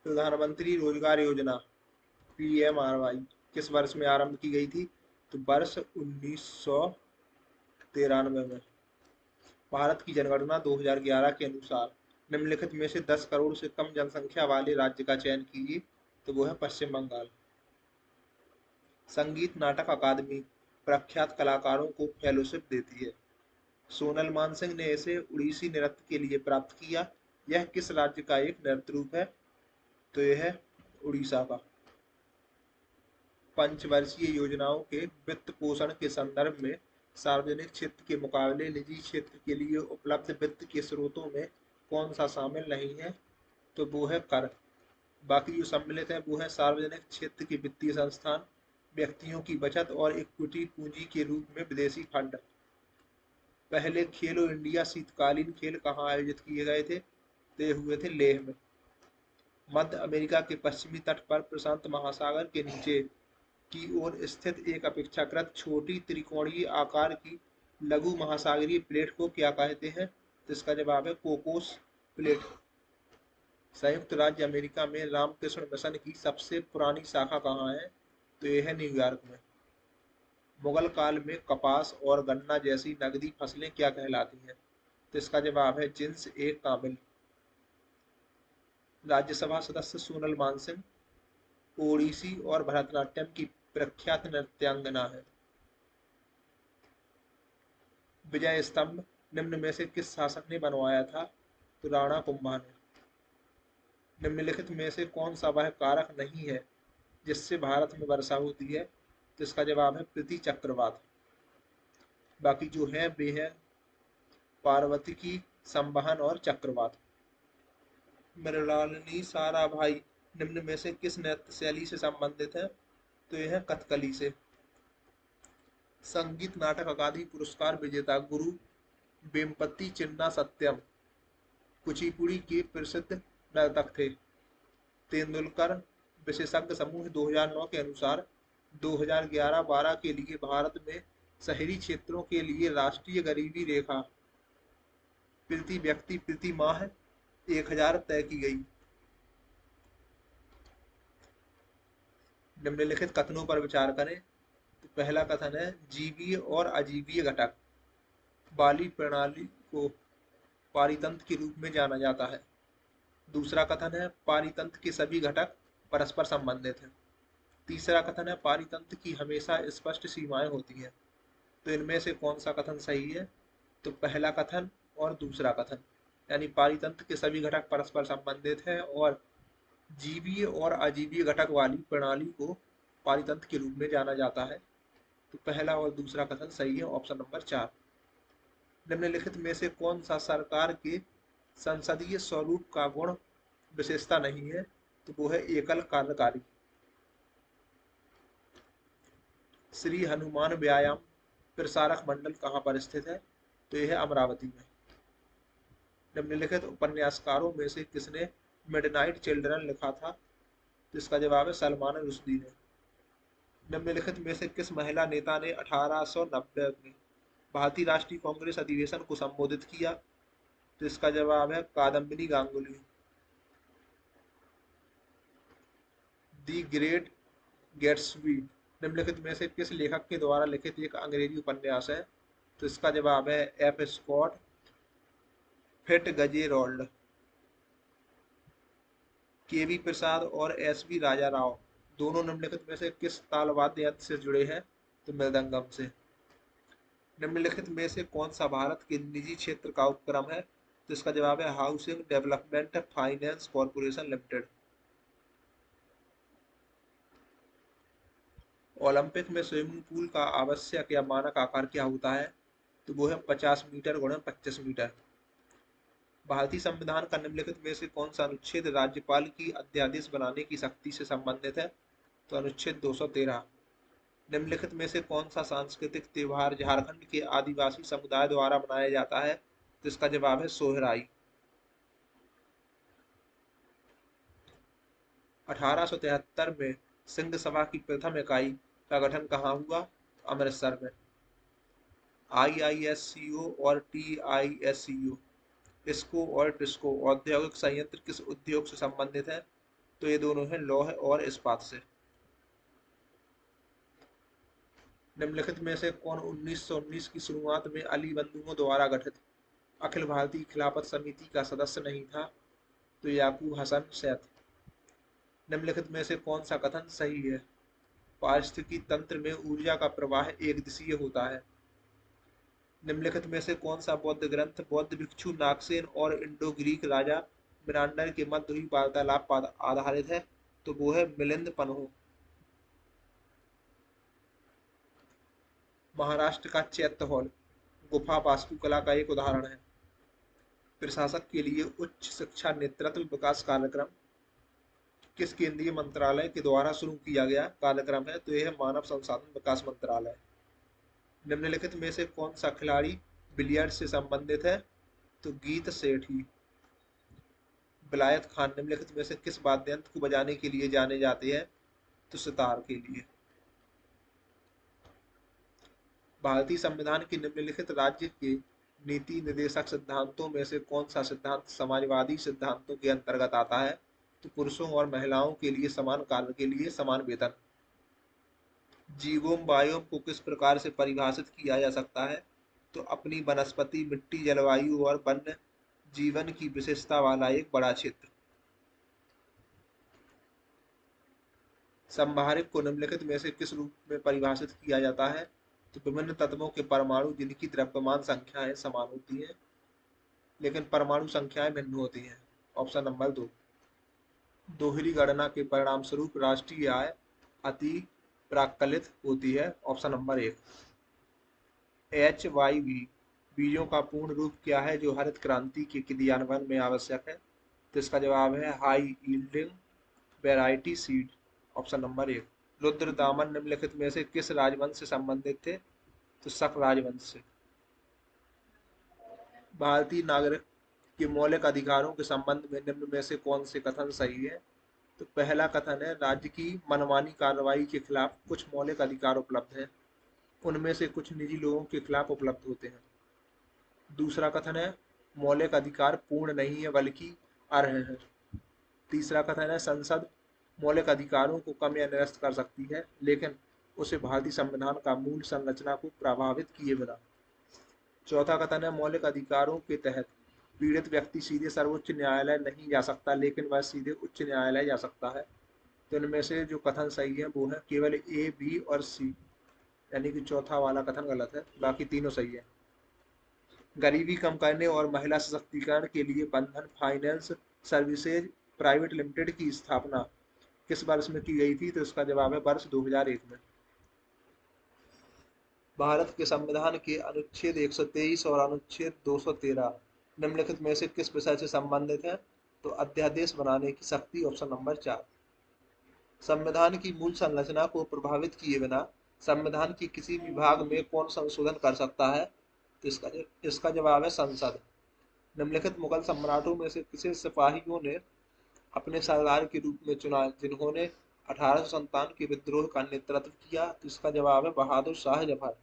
प्रधानमंत्री रोजगार योजना PMRY किस वर्ष में आरंभ की गई थी? तो वर्ष 1993 में। भारत की जनगणना 2011 के अनुसार निम्नलिखित में से 10 करोड़ से कम जनसंख्या वाले राज्य का चयन कीजिए। तो वो है पश्चिम बंगाल। संगीत नाटक अकादमी प्रख्यात कलाकारों को फेलोशिप देती है। सोनल मानसिंह ने इसे उड़ीसी नृत्य के लिए प्राप्त किया। यह किस राज्य का एक नृत्य रूप है? तो यह है उड़ीसा का। पंचवर्षीय योजनाओं के वित्त पोषण के संदर्भ में सार्वजनिक क्षेत्र के मुकाबले निजी क्षेत्र के लिए उपलब्ध वित्त के स्रोतों में कौन सा शामिल नहीं है? तो वो है कर। बाकी जो सम्मिलित है वो है सार्वजनिक क्षेत्र के वित्तीय संस्थान, व्यक्तियों की बचत और इक्विटी पूंजी के रूप में विदेशी फंड। पहले खेलो इंडिया शीतकालीन खेल कहाँ आयोजित किए गए थे? तो ये हुए थे लेह में। मध्य अमेरिका के पश्चिमी तट पर प्रशांत महासागर के नीचे की ओर स्थित एक अपेक्षाकृत छोटी त्रिकोणीय आकार की लघु महासागरीय प्लेट को क्या कहते हैं? तो इसका जवाब है कोकोस प्लेट। संयुक्त राज्य अमेरिका में रामकृष्ण मिशन की सबसे पुरानी शाखा कहाँ है? तो यह है न्यूयॉर्क में। मुगल काल में कपास और गन्ना जैसी नकदी फसलें क्या कहलाती हैं? तो इसका जवाब है जिन्स ए कामिल। राज्यसभा सदस्य सोनल मानसिंह ओडिसी और भरतनाट्यम की प्रख्यात नृत्यांगना है। विजय स्तंभ निम्न में से किस शासक ने बनवाया था? तो राणा कुंभा ने। निम्नलिखित में से कौन सा वह कारक नहीं है जिससे भारत में वर्षा होती है? तो इसका जवाब है प्रति चक्रवात। बाकी जो है वे है पार्वती की संवहन और चक्रवात। मृणालिनी साराभाई निम्न में से किस नृत्य शैली से संबंधित है? तो यह है कथकली से। संगीत नाटक अकादमी पुरस्कार विजेता गुरु वेम्पति चिन्ना सत्यम कुचिपुड़ी के प्रसिद्ध नर्तक थे। तेंदुलकर विशेषज्ञ समूह 2009 के अनुसार 2011-12 के लिए भारत में शहरी क्षेत्रों के लिए राष्ट्रीय गरीबी रेखा प्रति व्यक्ति प्रति माह 1000 तय की गई। निम्नलिखित कथनों पर विचार करें। तो पहला कथन है जीवीय और अजीवीय घटक वाली प्रणाली को पारितंत्र के रूप में जाना जाता है। दूसरा कथन है पारितंत्र के सभी घटक परस्पर संबंधित हैं। तीसरा कथन है पारितंत्र की हमेशा स्पष्ट सीमाएं होती हैं। तो इनमें से कौन सा कथन सही है? तो पहला कथन और दूसरा कथन, यानी पारितंत्र के सभी घटक परस्पर संबंधित हैं और जीवीय और अजीवीय घटक वाली प्रणाली को पारितंत्र के रूप में जाना जाता है। तो पहला और दूसरा कथन सही है, ऑप्शन नंबर 4। निम्नलिखित में से कौन सा सरकार के संसदीय स्वरूप का गुण विशेषता नहीं है? तो वो है एकल कार्यकारी। श्री हनुमान व्यायाम प्रसारक मंडल कहाँ पर स्थित है? तो यह है अमरावती में। निम्नलिखित उपन्यासकारों में से किसने मिडनाइट चिल्ड्रन लिखा था? तो इसका जवाब है सलमान रुश्दी ने। निम्नलिखित में से किस महिला नेता ने 1890 में भारतीय राष्ट्रीय कांग्रेस अधिवेशन को संबोधित किया? तो इसका जवाब है Kadambini Ganguly. The great Gatsby निम्नलिखित में से किस लेखक के द्वारा लिखित एक अंग्रेजी उपन्यास है? तो इसका जवाब है एफ स्कॉट फिट्जगेराल्ड। केवी प्रसाद और एसवी राजा राव दोनों निम्नलिखित में से किस ताल वाद्य यंत्र से जुड़े हैं? तो मृदंगम से। निम्नलिखित में से कौन सा भारत के निजी क्षेत्र का उपक्रम है? तो इसका जवाब है housing development finance corporation limited. Olympic में स्विमिंग पूल का आवश्यक या मानक आकार क्या होता है? तो वो है 50 मीटर गुणा 25 मीटर। भारतीय संविधान का निम्नलिखित में से कौन सा अनुच्छेद राज्यपाल की अध्यादेश बनाने की शक्ति से संबंधित है? तो अनुच्छेद 213। निम्नलिखित में से कौन सा सांस्कृतिक त्योहार झारखंड के आदिवासी समुदाय द्वारा मनाया जाता है? तो इसका जवाब है सोहराई। 1873 में सिंध सभा की प्रथम इकाई का गठन कहाँ हुआ? अमृतसर में। IISCO और TISCO, इसको और टिस्को औद्योगिक संयंत्र किस उद्योग से संबंधित है? तो ये दोनों हैं लौह और इस्पात से। निम्नलिखित में से कौन 1919 की शुरुआत में अली बंधुओं द्वारा गठित अखिल भारतीय खिलाफत समिति का सदस्य नहीं था? तो याकूब हसन सैद। निम्नलिखित में से कौन सा कथन सही है? पारिस्थितिकी तंत्र में ऊर्जा का प्रवाह एक दिशीय होता है। निम्नलिखित में से कौन सा बौद्ध ग्रंथ बौद्ध भिक्षु नागसेन और इंडो ग्रीक राजा मिनांडर के मध्य हुई वार्तालाप पर आधारित है? तो वो है मिलिंद पन्हो। महाराष्ट्र का चैत्य हॉल गुफा वास्तुकला का एक उदाहरण है। प्रशासक के लिए उच्च शिक्षा नेतृत्व विकास कार्यक्रम किस केंद्रीय मंत्रालय के द्वारा शुरू किया गया कार्यक्रम है? तो यह मानव संसाधन विकास मंत्रालय। निम्नलिखित में से कौन सा खिलाड़ी बिलियर्ड से संबंधित है? तो गीत सेठी। विलायत खान निम्नलिखित में से किस वाद्य यंत्र को बजाने के लिए जाने जाते हैं? तो सितार के लिए। भारतीय संविधान के निम्नलिखित राज्य के नीति निर्देशक सिद्धांतों में से कौन सा सिद्धांत समाजवादी सिद्धांतों के अंतर्गत आता है? तो पुरुषों और महिलाओं के लिए समान कार्य के लिए समान वेतन। जीवोम बायोम को किस प्रकार से परिभाषित किया जा सकता है? तो अपनी वनस्पति मिट्टी जलवायु और वन्य जीवन की विशेषता वाला एक बड़ा क्षेत्र। संभारिक को निम्नलिखित में से किस रूप में परिभाषित किया जाता है? तो विभिन्न तत्वों के परमाणु जिनकी द्रव्यमान संख्याएं समान होती हैं लेकिन परमाणु संख्याएं भिन्न होती हैं। Option number 2। दोहरी गणना के परिणाम स्वरूप राष्ट्रीय आय अति प्राक्कलित होती है। Option number 1। HYV बीजों का पूर्ण रूप क्या है जो हरित क्रांति के क्रियान्वयन में आवश्यक है? तो इसका जवाब है high yielding variety seed. Option number 1। Rudradaman निम्नलिखित में से किस राजवंश से संबंधित थे? तो शक राजवंश से। भारतीय नागरिक के मौलिक अधिकारों के संबंध में निम्न में से कौन से कथन सही है? तो पहला कथन है राज्य की मनमानी कार्रवाई के खिलाफ कुछ मौलिक अधिकार उपलब्ध हैं, उनमें से कुछ निजी लोगों के खिलाफ उपलब्ध होते हैं। दूसरा कथन है मौलिक अधिकार पूर्ण नहीं है बल्कि अर्ह है। तीसरा कथन है संसद मौलिक अधिकारों को कम या निरस्त कर सकती है लेकिन उसे भारतीय संविधान का मूल संरचना को प्रभावित किए बिना। चौथा कथन है मौलिक अधिकारों के तहत पीड़ित व्यक्ति सीधे सर्वोच्च न्यायालय नहीं जा सकता लेकिन वह सीधे उच्च न्यायालय जा सकता है। तो इनमें से जो कथन सही है वो है केवल ए, बी और सी, यानी कि चौथा वाला कथन गलत है, बाकी तीनों सही है। गरीबी कम करने और महिला सशक्तिकरण के लिए बंधन फाइनेंस सर्विसेज प्राइवेट लिमिटेड की स्थापना किस वर्ष में की गई थी? तो इसका जवाब है वर्ष 2001 में। भारत के संविधान के अनुच्छेद 123 और अनुच्छेद 213 निम्नलिखित में से किस विषय से संबंधित है? तो अध्यादेश बनाने की शक्ति। Option number 4। संविधान की मूल संरचना को प्रभावित किए बिना संविधान की किसी भी भाग में कौन संशोधन कर सकता है? तो इसका जवाब है संसद। निम्नलिखित मुगल सम्राटों में से किसे सिपाहियों ने अपने सरदार के रूप में चुना जिन्होंने 1857 के विद्रोह का नेतृत्व किया? तो इसका जवाब है बहादुर शाह जफर।